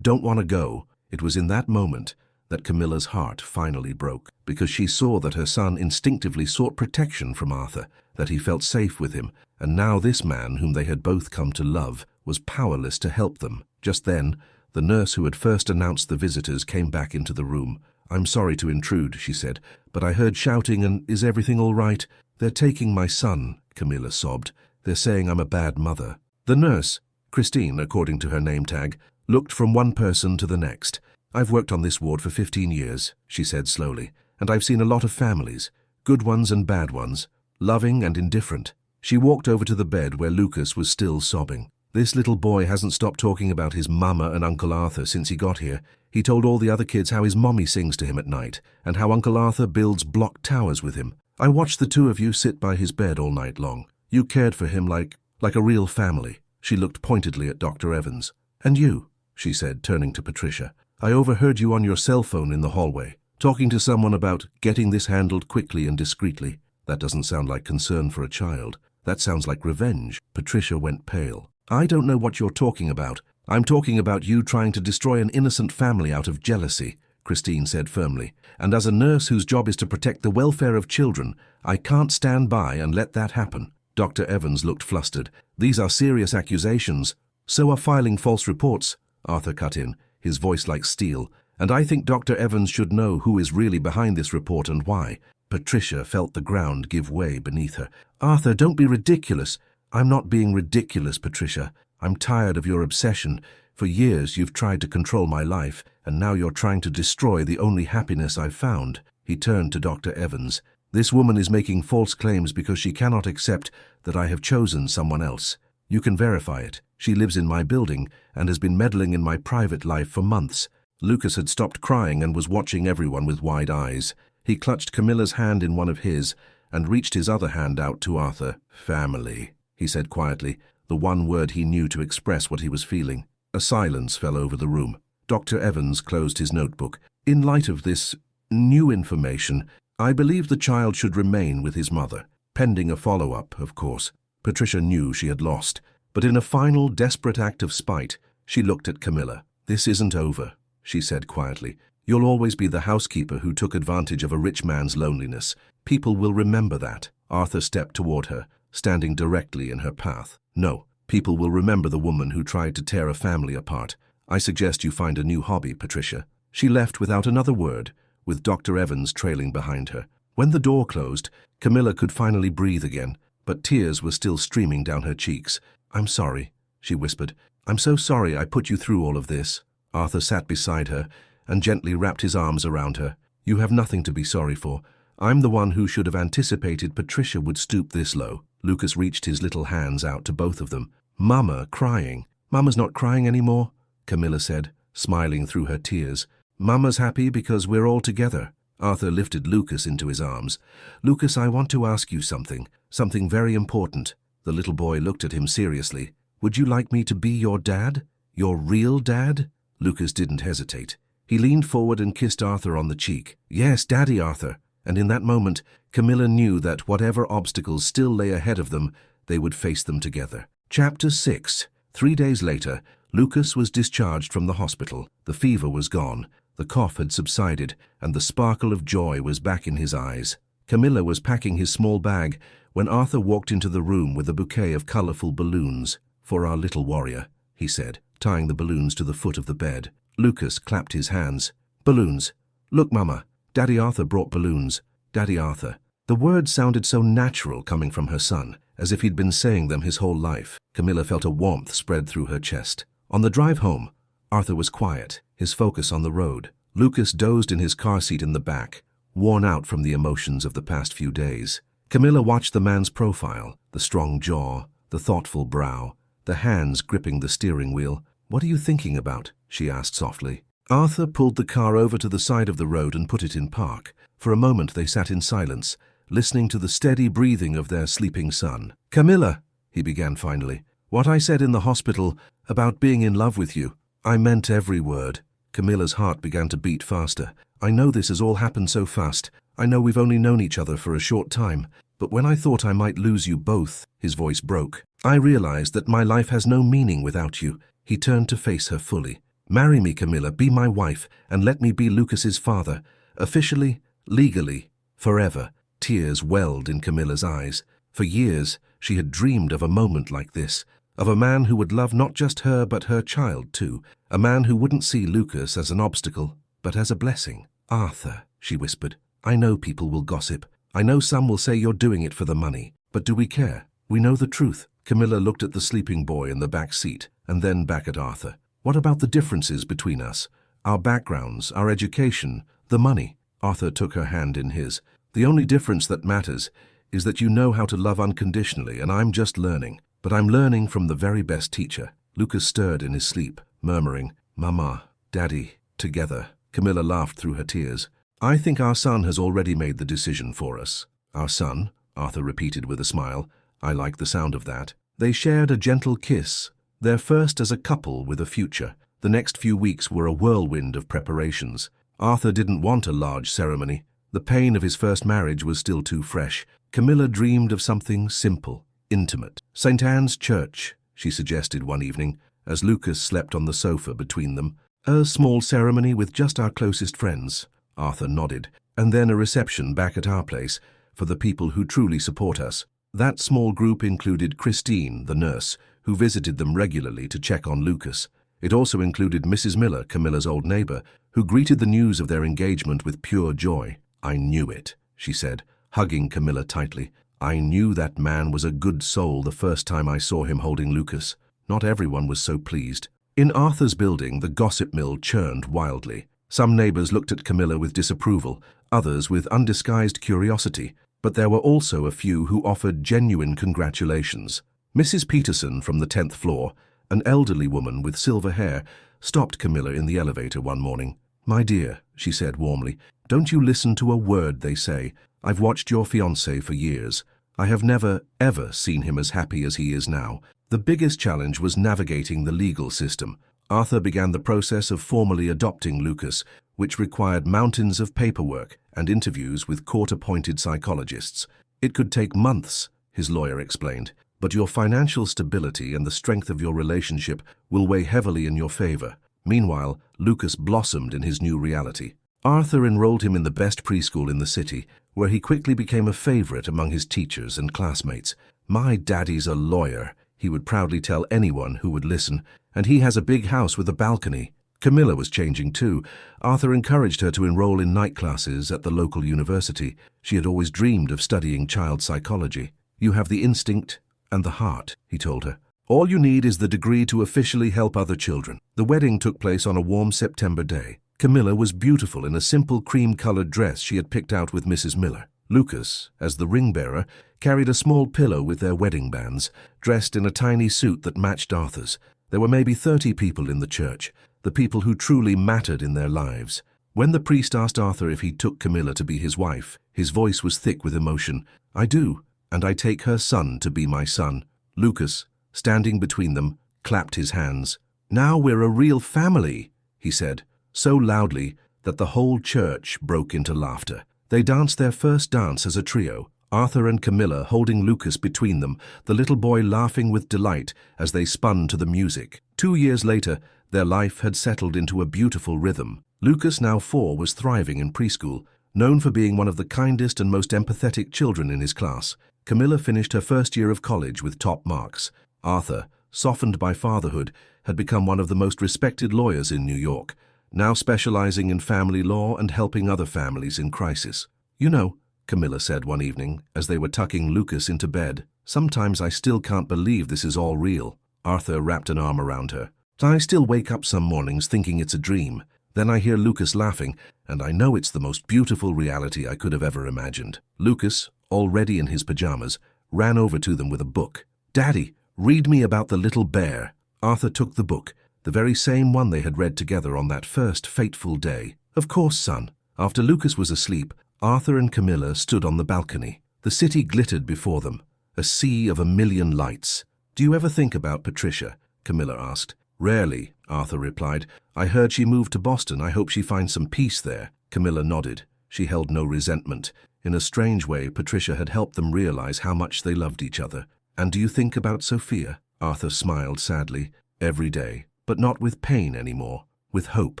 don't want to go." It was in that moment that Camilla's heart finally broke, because she saw that her son instinctively sought protection from Arthur, that he felt safe with him, and now this man, whom they had both come to love, was powerless to help them. Just then, the nurse who had first announced the visitors came back into the room. "I'm sorry to intrude," she said, "but I heard shouting and is everything all right?" "They're taking my son," Camilla sobbed. "They're saying I'm a bad mother." The nurse, Christine according to her name tag, looked from one person to the next. "I've worked on this ward for 15 years, she said slowly, "and I've seen a lot of families, good ones and bad ones, loving and indifferent." She walked over to the bed where Lucas was still sobbing. "This little boy hasn't stopped talking about his mama and Uncle Arthur since he got here. He told all the other kids how his mommy sings to him at night, and how Uncle Arthur builds block towers with him. I watched the two of you sit by his bed all night long. You cared for him like a real family." She looked pointedly at Dr. Evans. "And you," she said, turning to Patricia, "I overheard you on your cell phone in the hallway, talking to someone about getting this handled quickly and discreetly. That doesn't sound like concern for a child. That sounds like revenge." Patricia went pale. "I don't know what you're talking about. I'm talking about you trying to destroy an innocent family out of jealousy," Christine said firmly. "And as a nurse whose job is to protect the welfare of children, I can't stand by and let that happen." Dr. Evans looked flustered. "These are serious accusations." "So are filing false reports," Arthur cut in, his voice like steel. "And I think Dr. Evans should know who is really behind this report and why." Patricia felt the ground give way beneath her. "Arthur, don't be ridiculous." "I'm not being ridiculous, Patricia. I'm tired of your obsession. For years you've tried to control my life, and now you're trying to destroy the only happiness I've found." He turned to Dr. Evans. "This woman is making false claims because she cannot accept that I have chosen someone else. You can verify it. She lives in my building and has been meddling in my private life for months. Lucas had stopped crying and was watching everyone with wide eyes. He clutched Camilla's hand in one of his and reached his other hand out to Arthur. "Family," he said quietly, the one word he knew to express what he was feeling. A silence fell over the room. Dr. Evans closed his notebook. "In light of this new information, I believe the child should remain with his mother, pending a follow-up, of course." Patricia knew she had lost, but in a final, desperate act of spite, she looked at Camilla. "This isn't over," she said quietly. "You'll always be the housekeeper who took advantage of a rich man's loneliness. People will remember that." Arthur stepped toward her, standing directly in her path. "No, people will remember the woman who tried to tear a family apart. I suggest you find a new hobby, Patricia." She left without another word, with Dr. Evans trailing behind her. When the door closed, Camilla could finally breathe again, but tears were still streaming down her cheeks. "I'm sorry," she whispered. "I'm so sorry I put you through all of this." Arthur sat beside her and gently wrapped his arms around her. "You have nothing to be sorry for. I'm the one who should have anticipated Patricia would stoop this low." Lucas reached his little hands out to both of them. "Mama crying." "Mama's not crying anymore," Camilla said, smiling through her tears. "Mama's happy because we're all together." Arthur lifted Lucas into his arms. "Lucas, I want to ask you something very important." The little boy looked at him seriously. "Would you like me to be your dad? Your real dad?" Lucas didn't hesitate. He leaned forward and kissed Arthur on the cheek. "Yes, Daddy, Arthur." And in that moment, Camilla knew that whatever obstacles still lay ahead of them, they would face them together. Chapter 6. 3 days later, Lucas was discharged from the hospital. The fever was gone, the cough had subsided, and the sparkle of joy was back in his eyes. Camilla was packing his small bag when Arthur walked into the room with a bouquet of colorful balloons. "For our little warrior," he said, tying the balloons to the foot of the bed. Lucas clapped his hands. "Balloons. Look, Mama. Daddy Arthur brought balloons." Daddy Arthur. The words sounded so natural coming from her son, as if he'd been saying them his whole life. Camilla felt a warmth spread through her chest. On the drive home, Arthur was quiet, his focus on the road. Lucas dozed in his car seat in the back, worn out from the emotions of the past few days. Camilla watched the man's profile, the strong jaw, the thoughtful brow, the hands gripping the steering wheel. "What are you thinking about?" she asked softly. Arthur pulled the car over to the side of the road and put it in park. For a moment they sat in silence, listening to the steady breathing of their sleeping son. "Camilla," he began finally, "what I said in the hospital about being in love with you, I meant every word." Camilla's heart began to beat faster. "I know this has all happened so fast. I know we've only known each other for a short time. But when I thought I might lose you both," his voice broke, "I realized that my life has no meaning without you." He turned to face her fully. "Marry me, Camilla, be my wife, and let me be Lucas's father. Officially, legally, forever." Tears welled in Camilla's eyes. For years, she had dreamed of a moment like this, of a man who would love not just her but her child too, a man who wouldn't see Lucas as an obstacle, but as a blessing. "Arthur," she whispered, "I know people will gossip. I know some will say you're doing it for the money. But do we care? We know the truth." Camilla looked at the sleeping boy in the back seat, and then back at Arthur. "What about the differences between us? Our backgrounds, our education, the money?" Arthur took her hand in his. "The only difference that matters is that you know how to love unconditionally, and I'm just learning. But I'm learning from the very best teacher." Lucas stirred in his sleep, murmuring, "Mama, Daddy, together." Camilla laughed through her tears. "I think our son has already made the decision for us." "Our son?" Arthur repeated with a smile. "I like the sound of that." They shared a gentle kiss, their first as a couple with a future. The next few weeks were a whirlwind of preparations. Arthur didn't want a large ceremony. The pain of his first marriage was still too fresh. Camilla dreamed of something simple, intimate. "St. Anne's Church," she suggested one evening, as Lucas slept on the sofa between them. "A small ceremony with just our closest friends." Arthur nodded. "And then a reception back at our place for the people who truly support us." That small group included Christine, the nurse, who visited them regularly to check on Lucas. It also included Mrs. Miller, Camilla's old neighbor, who greeted the news of their engagement with pure joy. "I knew it," she said, hugging Camilla tightly. "I knew that man was a good soul the first time I saw him holding Lucas." Not everyone was so pleased. In Arthur's building, the gossip mill churned wildly. Some neighbors looked at Camilla with disapproval, others with undisguised curiosity, but there were also a few who offered genuine congratulations. Mrs. Peterson from the 10th floor, an elderly woman with silver hair, stopped Camilla in the elevator one morning. "My dear," she said warmly, "don't you listen to a word they say. I've watched your fiancé for years. I have never, ever seen him as happy as he is now." The biggest challenge was navigating the legal system. Arthur began the process of formally adopting Lucas, which required mountains of paperwork and interviews with court-appointed psychologists. "It could take months," his lawyer explained, "but your financial stability and the strength of your relationship will weigh heavily in your favor." Meanwhile, Lucas blossomed in his new reality. Arthur enrolled him in the best preschool in the city, where he quickly became a favorite among his teachers and classmates. "My daddy's a lawyer," he would proudly tell anyone who would listen, "and he has a big house with a balcony." Camilla was changing too. Arthur encouraged her to enroll in night classes at the local university. She had always dreamed of studying child psychology. "You have the instinct and the heart," he told her. "All you need is the degree to officially help other children." The wedding took place on a warm September day. Camilla was beautiful in a simple cream-colored dress she had picked out with Mrs. Miller. Lucas, as the ring-bearer, carried a small pillow with their wedding bands, dressed in a tiny suit that matched Arthur's. There were maybe 30 people in the church, the people who truly mattered in their lives. When the priest asked Arthur if he took Camilla to be his wife, his voice was thick with emotion. "I do, and I take her son to be my son." Lucas, standing between them, clapped his hands. "Now we're a real family," he said, so loudly that the whole church broke into laughter. They danced their first dance as a trio, Arthur and Camilla holding Lucas between them, the little boy laughing with delight as they spun to the music. 2 years later, their life had settled into a beautiful rhythm. Lucas, now 4, was thriving in preschool, known for being one of the kindest and most empathetic children in his class. Camilla finished her first year of college with top marks. Arthur, softened by fatherhood, had become one of the most respected lawyers in New York, now specializing in family law and helping other families in crisis. "You know," Camilla said one evening as they were tucking Lucas into bed, "sometimes I still can't believe this is all real." Arthur wrapped an arm around her. "I still wake up some mornings thinking it's a dream. Then I hear Lucas laughing, and I know it's the most beautiful reality I could have ever imagined." Lucas, already in his pajamas, ran over to them with a book. "Daddy, read me about the little bear." Arthur took the book, the very same one they had read together on that first fateful day. "Of course, son." After Lucas was asleep, Arthur and Camilla stood on the balcony. The city glittered before them, a sea of 1,000,000 lights. "Do you ever think about Patricia?" Camilla asked. "Rarely," Arthur replied. "I heard she moved to Boston. I hope she finds some peace there." Camilla nodded. She held no resentment. In a strange way, Patricia had helped them realize how much they loved each other. "And do you think about Sophia?" Arthur smiled sadly. "Every day. But not with pain anymore, with hope.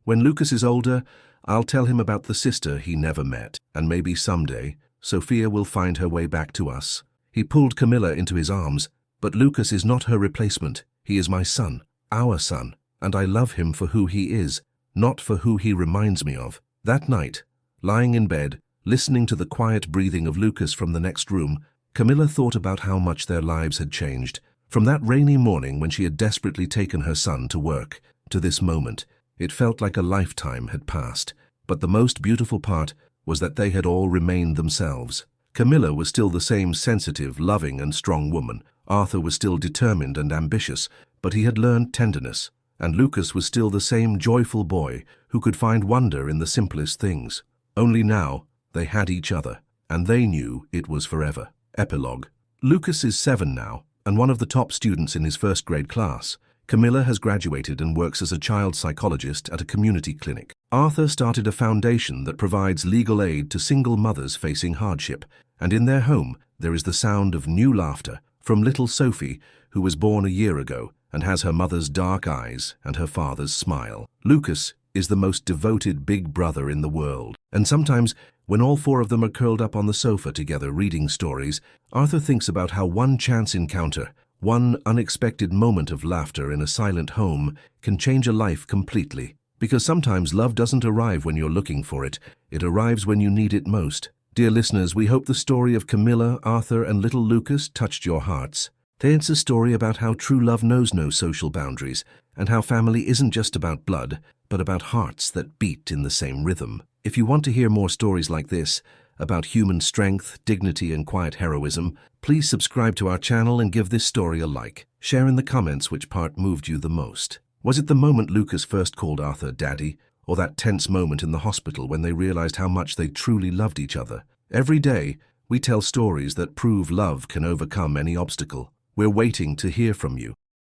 When Lucas is older, I'll tell him about the sister he never met, and maybe someday, Sophia will find her way back to us." He pulled Camilla into his arms. "But Lucas is not her replacement. He is my son, our son, and I love him for who he is, not for who he reminds me of." That night, lying in bed, listening to the quiet breathing of Lucas from the next room, Camilla thought about how much their lives had changed. From that rainy morning when she had desperately taken her son to work, to this moment, it felt like a lifetime had passed. But the most beautiful part was that they had all remained themselves. Camilla was still the same sensitive, loving, and strong woman. Arthur was still determined and ambitious, but he had learned tenderness. And Lucas was still the same joyful boy who could find wonder in the simplest things. Only now, they had each other, and they knew it was forever. Epilogue. Lucas is 7 now, and one of the top students in his first-grade class. Camilla has graduated and works as a child psychologist at a community clinic. Arthur started a foundation that provides legal aid to single mothers facing hardship, and in their home there is the sound of new laughter from little Sophie, who was born a year ago and has her mother's dark eyes and her father's smile. Lucas is the most devoted big brother in the world, and sometimes, when all 4 of them are curled up on the sofa together reading stories, Arthur thinks about how one chance encounter, one unexpected moment of laughter in a silent home can change a life completely. Because sometimes love doesn't arrive when you're looking for it, it arrives when you need it most. Dear listeners, we hope the story of Camilla, Arthur, and little Lucas touched your hearts. It's a story about how true love knows no social boundaries, and how family isn't just about blood, but about hearts that beat in the same rhythm. If you want to hear more stories like this, about human strength, dignity, and quiet heroism, please subscribe to our channel and give this story a like. Share in the comments which part moved you the most. Was it the moment Lucas first called Arthur Daddy, or that tense moment in the hospital when they realized how much they truly loved each other? Every day, we tell stories that prove love can overcome any obstacle. We're waiting to hear from you.